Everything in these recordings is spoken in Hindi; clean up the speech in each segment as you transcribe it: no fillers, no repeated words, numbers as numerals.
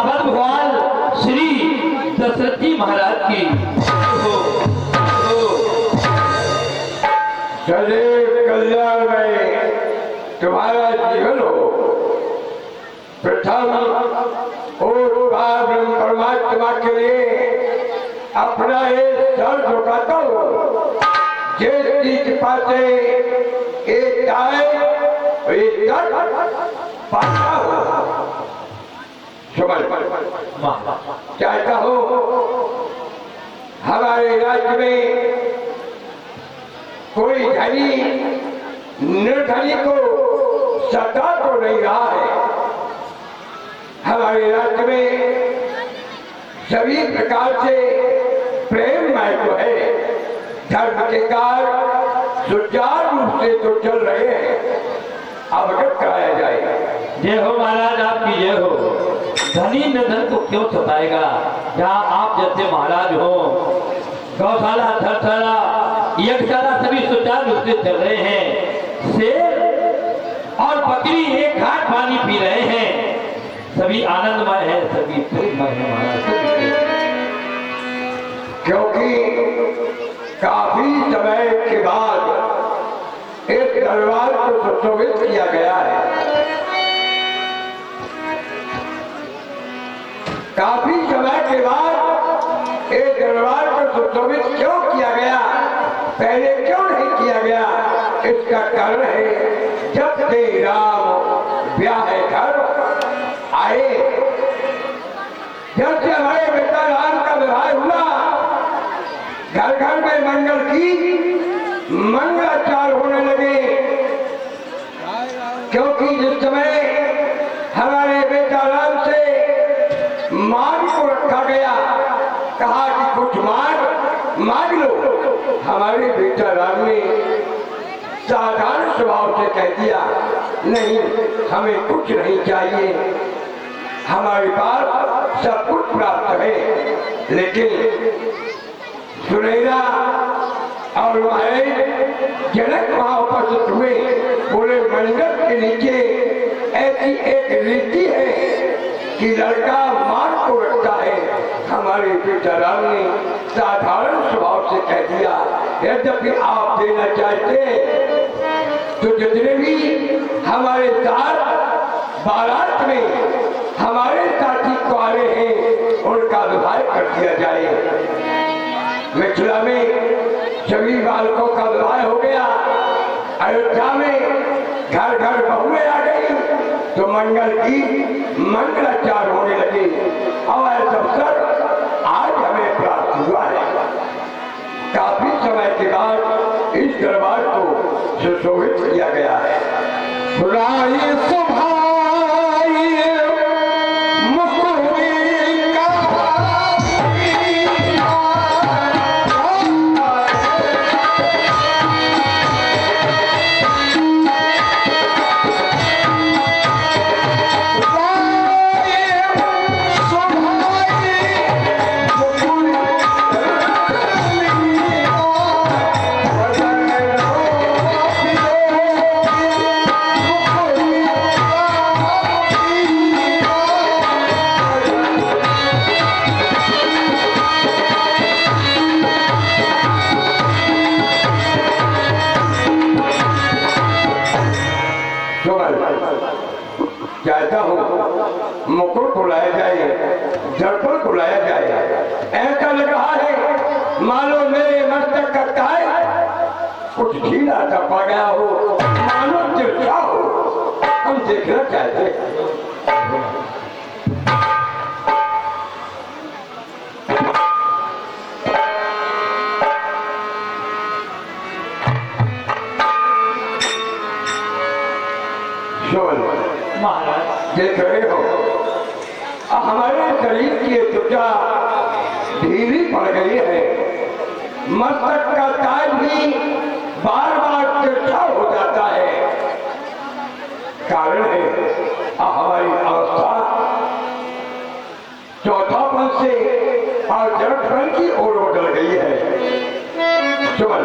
अवध भगवान श्री दशरथ जी महाराज की चले कल्याण में तुम्हारा जीवन हो। प्रथम और ब्रह्म परमात्मा के लिए अपना एक सर झुकाता हो। जिस चीज पासे एक आए एक पाता हो। समझ चाहता हो हमारे राज्य में कोई धनी निर्धनी को सता तो नहीं रहा है। हमारे राज्य में सभी प्रकार से प्रेममय तो है। धर्म के कार्य सुचारू रूप से तो चल रहे हैं। अवगत कराया जाए। जय हो महाराज, आपकी जय हो। धनी निर्धन को क्यों सताएगा? जहाँ आप जैसे महाराज हो, गौशाला, धर्मशाला, यज्ञशाला सभी सुचारू रूप से चल रहे हैं। शेर और बकरी एक घाट पानी पी रहे हैं। सभी आनंदमय है, सभी प्रेममय है महाराज। क्योंकि काफी समय के बाद एक दरबार को सुशोभित किया गया है। काफी समय के बाद एक दरबार को सुशोभित क्यों किया गया, पहले क्यों नहीं किया गया? इसका कारण है जब से राम ब्याह घर आए, जब से हमारे बेटा राम का विवाह हुआ, घर घर में मंगल की मंगलाचार होने लगे। क्योंकि जिस समय हमारे बेटा राम से मांग को रखा गया, कहा कि कुछ मांग लो, हमारे बेटा राम ने साधारण स्वभाव से कह दिया, नहीं हमें कुछ नहीं चाहिए, हमारे पास सब कुछ प्राप्त है। लेकिन सुनैना और जनक वहां उपस्थित हुए, बोले मंडप के नीचे ऐसी एक रीति है कि लड़का मां को रखता है। हमारे बेटा राम ने साधारण स्वभाव से कह दिया, यद्यपि आप देना चाहते तो जितने भी हमारे साथ बारात में हमारे साथी कुआरे हैं उनका विवाह कर दिया जाए। मिथिला में सभी बालकों का विवाह हो गया। अयोध्या में घर घर बहुएं आ गई तो मंगल की मंगलाचार होने लगे। और ऐसा अवसर आज हमें प्राप्त हुआ है। काफी समय के बाद इस दरबार को सुशोभित किया गया है। चाहता हूँ मुकुट को लाया जाए, दर्पण को लाया जाए। ऐसा लग रहा है मानो मेरे मस्तक का ताज कुछ ढीला सा पा गया हो, मानो तिरछा हो। हम देखना चाहते हैं। देख रहे हो हमारे शरीर की त्वचा ढीली पड़ गई है। मस्तक का ताज भी बार बार तिरछा हो जाता है। कारण है हमारी अवस्था चौथापन से और जड़पन की ओर बदल गई है। सुमन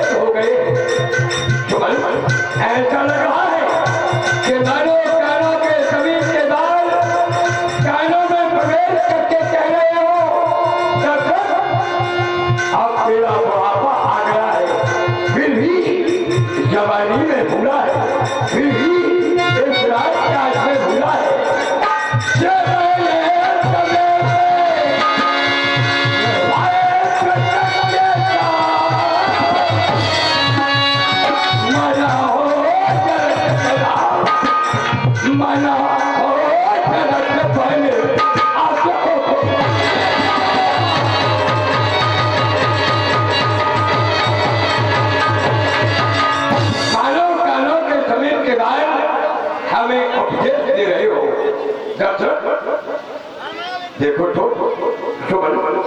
एक हो गए। सुमन, ऐसा लग रहा है कि मानो कानों के समीप के बाल कानों में प्रवेश करके कह रहे हो दशरथ, अब तेरा बुढ़ापा आ गया है, फिर भी जवानी में भूला है, फिर भी इस राजकाज में भूला है। मना हो जगत पहले कानों के समय के बाद हमें उपदेश दे रहे हो दशरथ। देखो तो काली बतारी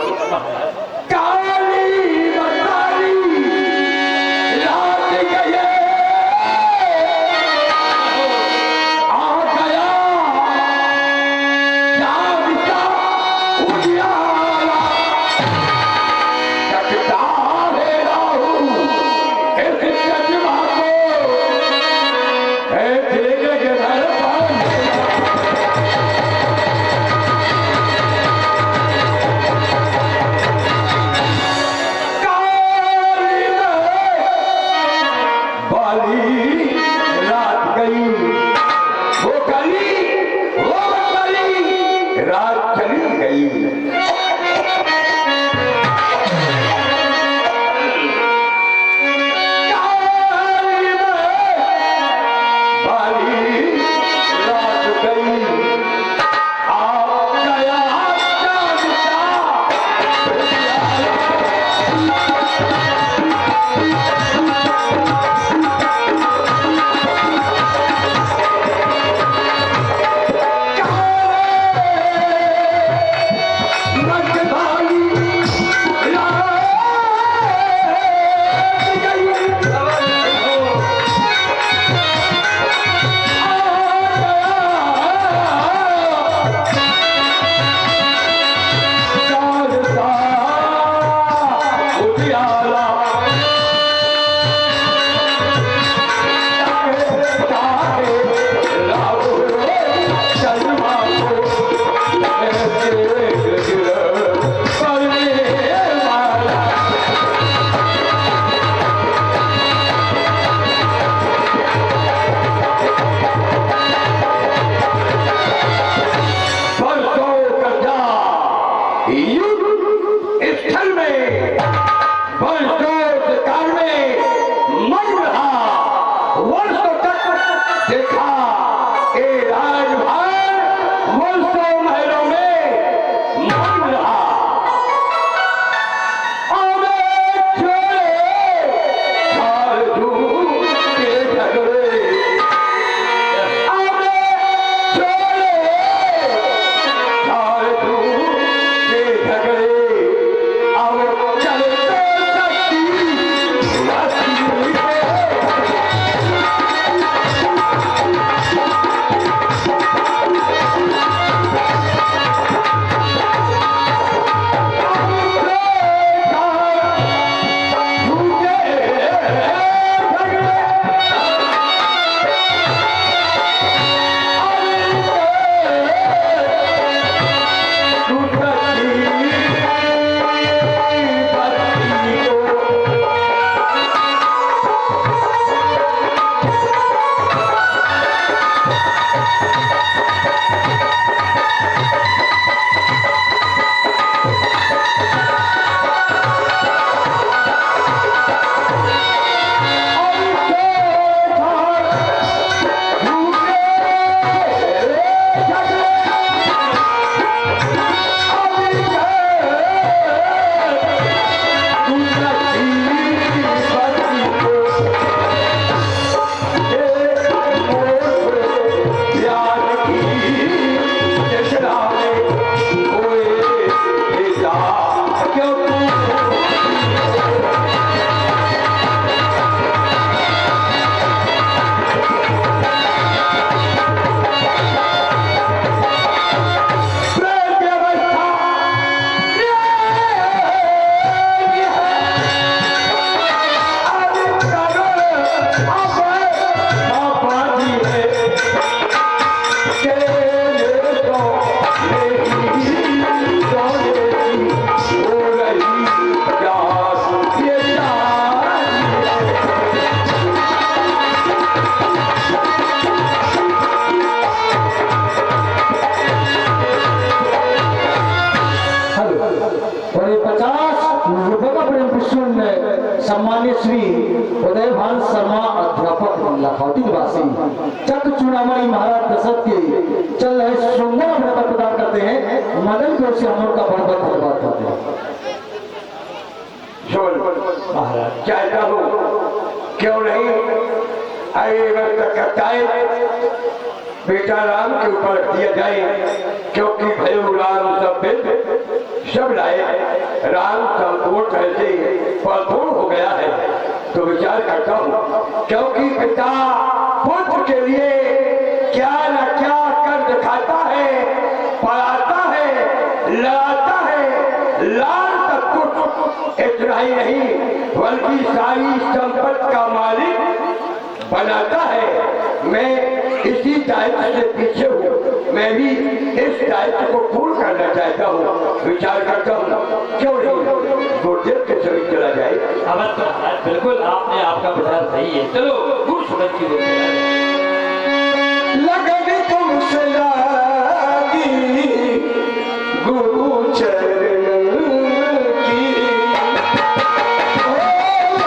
रात गए रात चली गई। गोपाल शर्मा अध्यापक लखौटी निवासी चक चूड़ामणि महाराज दशरथ के चल रहे सुंदर अभिनंदन प्रदान करते हैं। मदन की ओर से हम लोग का बहुत बहुत धन्यवाद करते हैं। सुन महाराज चाहता हूँ क्यों नहीं आए वक्त करता है बेटा राम के ऊपर रख दिया जाए, क्योंकि भयो राम सब बिद सब लाए, राम संपूर्ण ऐसे परिपूर्ण हो गया है। तो विचार करता हूँ क्योंकि पिता पुत्र के लिए क्या न क्या कर दिखाता है, पढ़ाता है, लड़ाता है, लाल तक कुछ इतना ही नहीं बल्कि सारी संपत्ति का मालिक बनाता है। मैं इसी दायित्व से पीछे हूँ, मैं भी इस दायित्व को पूर्ण करना चाहता हूँ। विचार करता हूँ क्यों नहीं गुरुदेव के सभी चला जाए। अवश्य महाराज, बिल्कुल आपने आपका विचार सही है। चलो गुरु सुगंध की ओर लगन तुमसे लागी गुरु चरण की, गुरु चरण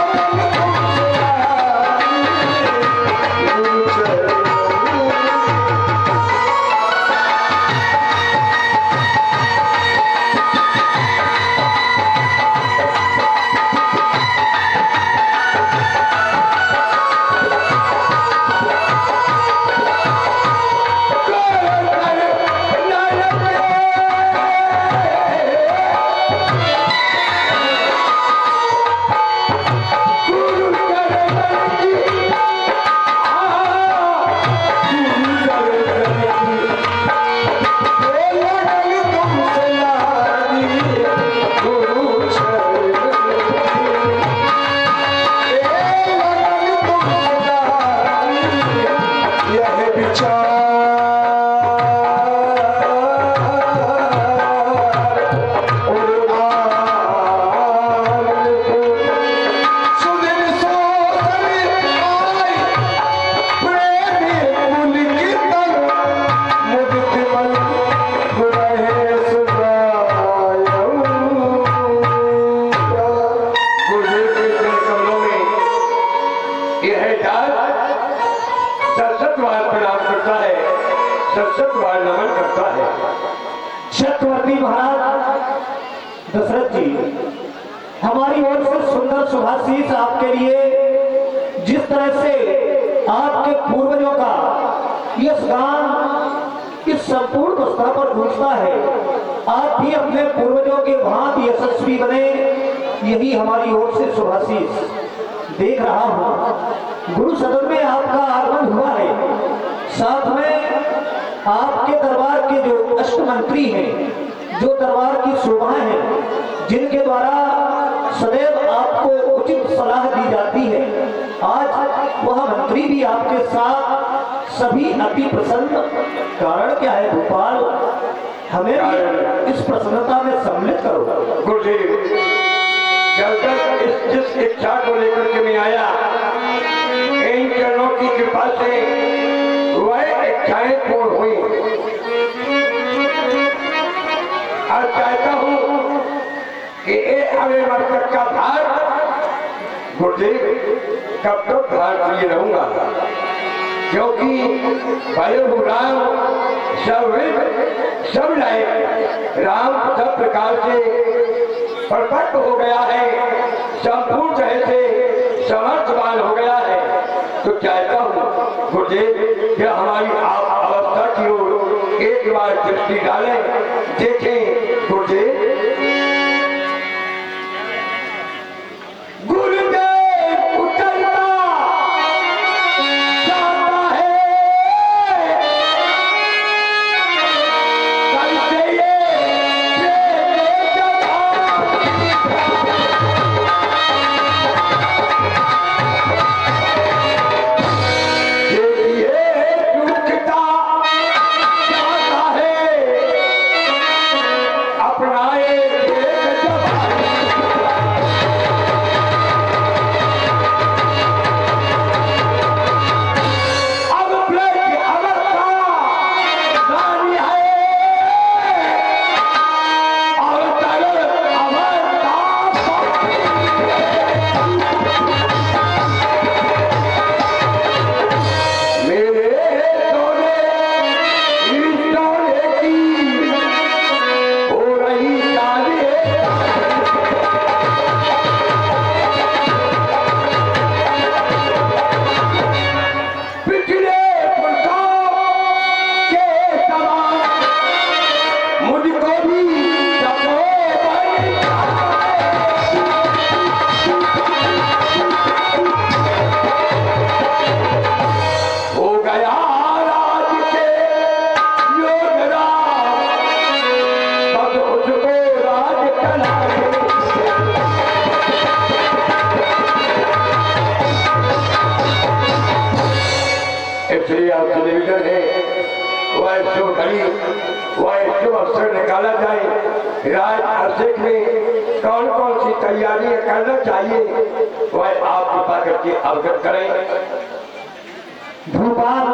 चक्रवर्ती महाराज दशरथ जी, हमारी ओर से सुंदर शुभाशीष आपके लिए। जिस तरह से आपके पूर्वजों का यश गान इस संपूर्ण स्तर पर गूंजता है, आप भी अपने पूर्वजों के भांति यशस्वी बने, यही हमारी ओर से शुभाशीष। देख रहा हूं गुरु सदन में आपका आगमन हुआ है, साथ में आपके दरबार के जो अष्ट मंत्री हैं, जो दरबार की शोभाएं हैं, जिनके द्वारा सदैव आपको उचित सलाह दी जाती है, आज वह मंत्री भी आपके साथ सभी अति प्रसन्न। कारण क्या है गोपाल, हमें भी इस प्रसन्नता में सम्मिलित करो। गुरुदेव, जब तक जिस इच्छा को लेकर के मैं आया, इन चरणों की कृपा से वह इच्छाएं पूर्ण हुई। और चाहता हूं कि ये अगले वर्ष का भार गुरुदेव कब तक भार लिए रहूंगा, क्योंकि भयो राम सब लाए, राम सब प्रकार से प्रकट हो गया है, संपूर्ण तरह से समर्थवान हो गया है। तो चाहता हूँ गुरुदेव यह हमारी अवस्था की ओर एक बार दृष्टि डालें, देखें गुरुदेव। गुरुदेव उतरता जाता है, कैसे ये अपनाए आपसे निवेदन है वह शुभ घड़ी वह शुभ अवसर निकाला जाए। राज अभिषेक में कौन कौन सी तैयारियां करना चाहिए वह आप कृपा करके अवगत करें। भूपाल,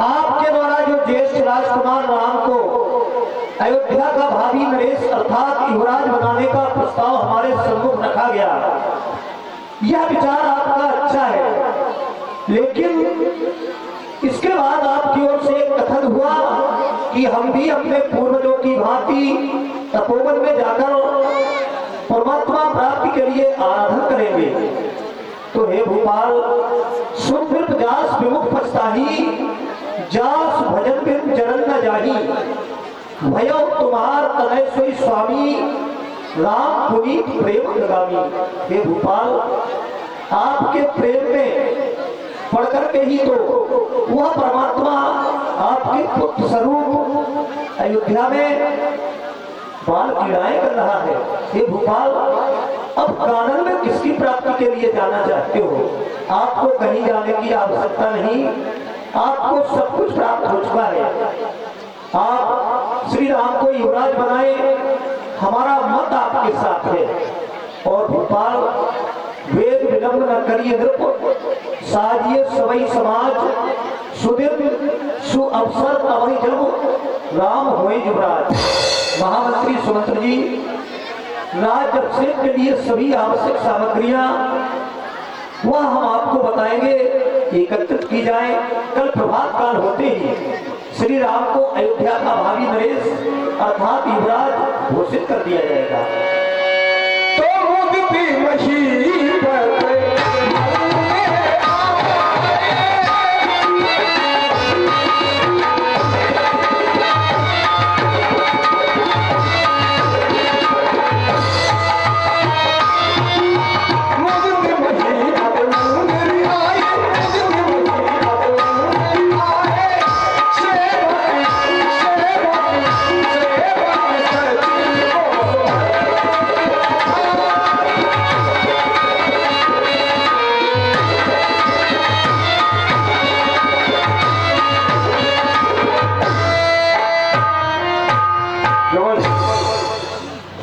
आपके द्वारा जो ज्येष्ठ राजकुमार राम को अयोध्या का भावी नरेश अर्थात युवराज बनाने का प्रस्ताव हमारे सम्मुख रखा गया, यह विचार आपका अच्छा है, लेकिन इसके बाद आपकी ओर से एक कथन हुआ कि हम भी अपने पूर्वजों की भांति तपोवन में जाकर परमात्मा प्राप्ति के लिए आराधना करेंगे। तो हे भूपाल, सुकृत जास विमुख पछताही, जास भजन बिन चरण न जाही, भयो तुम्हार तनय सोई स्वामी, राम पुनीत प्रेम लगामी। हे भूपाल, आपके प्रेम में पढ़कर के ही तो वह परमात्मा आपके पुत्र स्वरूप अयोध्या में बाल क्रीड़ाएं कर रहा है। हे भूपाल, अब कानन में किसकी प्राप्ति के लिए जाना चाहते हो? आपको कहीं जाने की आवश्यकता नहीं, आपको सब कुछ प्राप्त हो चुका है। आप श्री राम को युवराज बनाए, हमारा मत आपके साथ है। और भोपाल, वेद विलंब न करिए नृप, साजिए सवई समाज, सुदिन सुअवसर अवहि जब, राम होए युवराज। महामंत्री सुमंत्र जी, राज अभिषेक के लिए सभी आवश्यक सामग्रियां वह हम आपको बताएंगे, एकत्रित की जाए। कल प्रभात काल होते ही श्री राम को अयोध्या का भावी नरेश अर्थात युवराज घोषित कर दिया जाएगा। तो मुक्ति मशीबत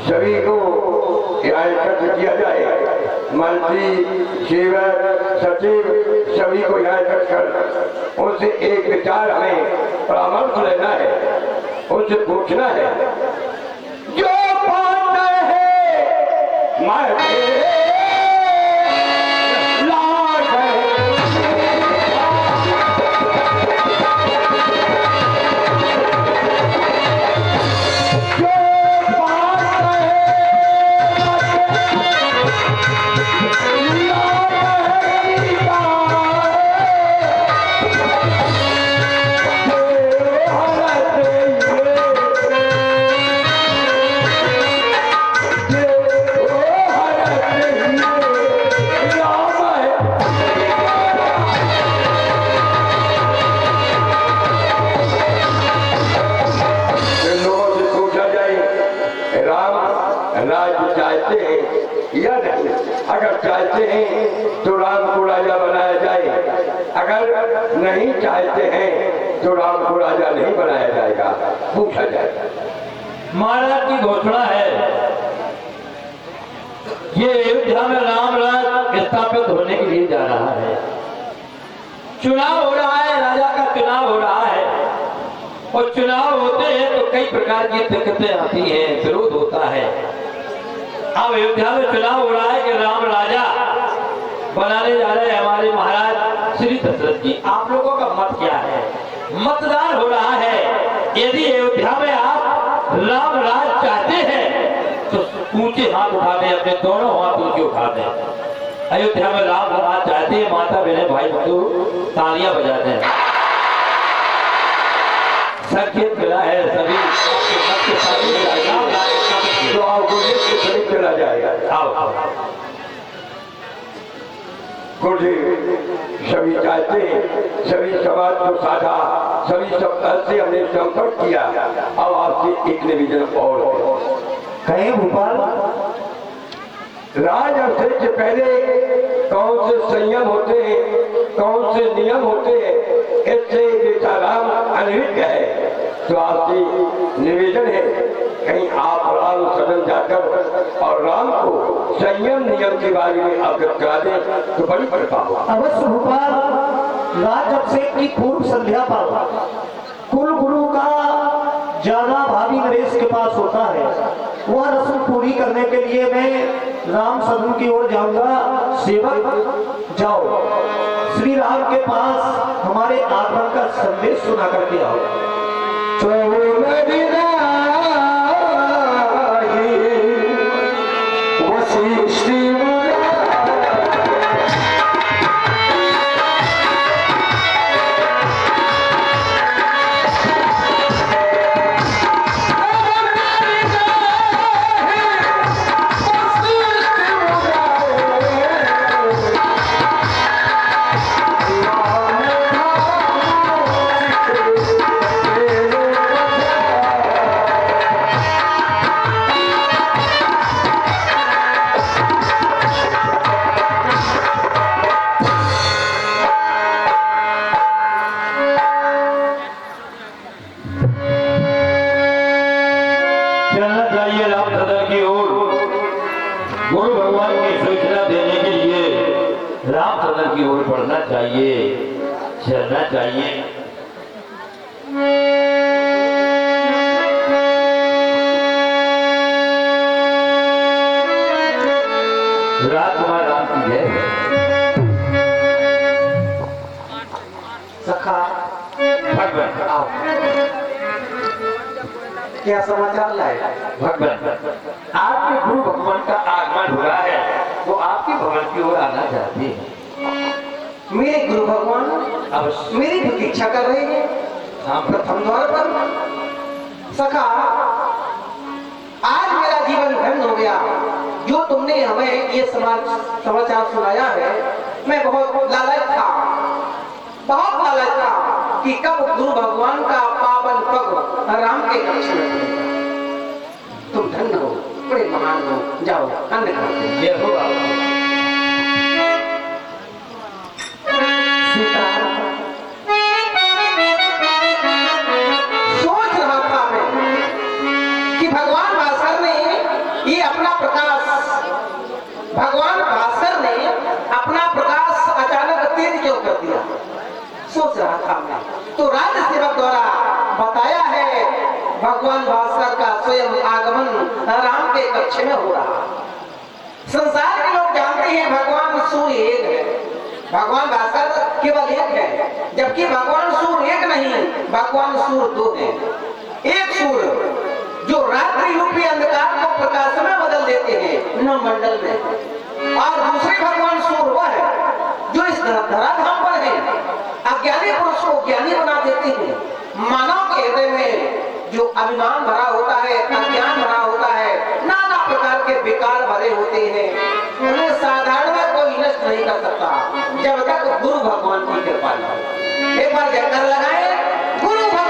सभी को यहाँ एकत्र किया जाए। मंत्री, सेवक, सचिव सभी को यहाँ एकत्र कर उनसे एक विचार हमें परामर्श लेना है, उनसे पूछना है। जो बात है मैं चाहते हैं या नहीं। अगर चाहते हैं तो राम को राजा बनाया जाए, अगर नहीं चाहते हैं तो राम को राजा नहीं बनाया जाएगा, पूछा जाएगा। महाराज की घोषणा है, ये अयोध्या में राम राज स्थापित होने के लिए जा रहा है। चुनाव हो रहा है, राजा का चुनाव हो रहा है, और चुनाव होते हैं तो कई प्रकार की दिक्कतें आती हैं, विरोध होता है। अब अयोध्या में चुनाव हो रहा है कि राम राजा बनाने जा रहे हैं हमारे महाराज श्री दशरथ जी। आप लोगों का मत क्या है? मतदान हो रहा है। यदि अयोध्या में आप राम राज चाहते हैं तो ऊंचे हाथ उठा दें, अपने दोनों हाथ ऊंचे उठा दें। अयोध्या में राम राज चाहते हैं, माता बहने भाई बंधु तालियां बजा दें। संकेत मिला है सभी तो आपको शरीर चला जाएगा। कुछ सभी चाहते हैं, सभी समाज को साझा, सभी सब से हमने संपर्क किया। अब आपसे एक निवेदन और कहे भोपाल, राज अभिषेक से पहले कौन से संयम होते हैं कौन से नियम होते हैं, इससे बेटा राम अनभिज्ञ है। तो आपसे निवेदन है, कहीं आप राम सदन जाकर और राम को संयम नियम के बारे में अवगत करा दें तो बड़ी कृपा हो। अवश्य भूपाल, राज अभिषेक की पूर्व संध्या पर कुल गुरु का ज्यादा भावी नरेश के पास होता है। वह रस्म पूरी करने के लिए मैं राम सदन की ओर जाऊंगा। सेवक जाओ, श्री राम के पास हमारे आगमन का संदेश सुना करके आओ। चलना चाहिए राम सदन की ओर। गुरु भगवान की सूचना देने के लिए राम सदन की ओर बढ़ना चाहिए, चलना चाहिए। राजकुमार राम की जय। सखा भगवान आओ, क्या समाचार लाए? भगवान, आपके गुरु भगवान का आगमन हुआ है, वो आपके भवन की ओर आना चाहते हैं। मेरे गुरु भगवान अवश्य। मेरी प्रतीक्षा कर रहे हैं हाँ, प्रथम द्वार पर। सखा, आज मेरा जीवन धन्य हो गया। जो तुमने हमें ये समाचार सुनाया है, मैं बहुत लालच था, बहुत लालच था कि कब गुरु भगवान का पावन पग राम के कक्ष में पड़ेगा। तुम धन्य हो, बड़े महान हो। जाओ अन्न खाते। ये होगा। सोच रहा था मैं कि भगवान भास्कर ने ये अपना प्रकाश, भगवान भास्कर ने अपना प्रकाश अचानक तेज क्यों कर दिया। सोच रहा था मैं, तो राज सेवक द्वारा बताया है भगवान भास्कर का स्वयं आगमन राम के कक्ष में हो रहा। संसार के लोग जानते हैं भगवान सूर्य एक है, भगवान भास्कर केवल एक है, जबकि भगवान सूर्य एक नहीं, भगवान सूर्य दो है। एक सूर्य जो रात्रि रूपी अंधकार को प्रकाश में बदल देते हैं न मंडल में, और दूसरे भगवान सूर्य वह है जो इस धराधाम पर है, अज्ञानी पुरुष को ज्ञानी बना देते हैं। मानव के हृदय में जो अभिमान भरा होता है, अज्ञान भरा होता है, नाना प्रकार के विकार भरे होते हैं, उन्हें साधारण में कोई नष्ट नहीं कर सकता जब तक गुरु भगवान की कृपा न हो। एक बार जयकार लगाए, गुरु भगवान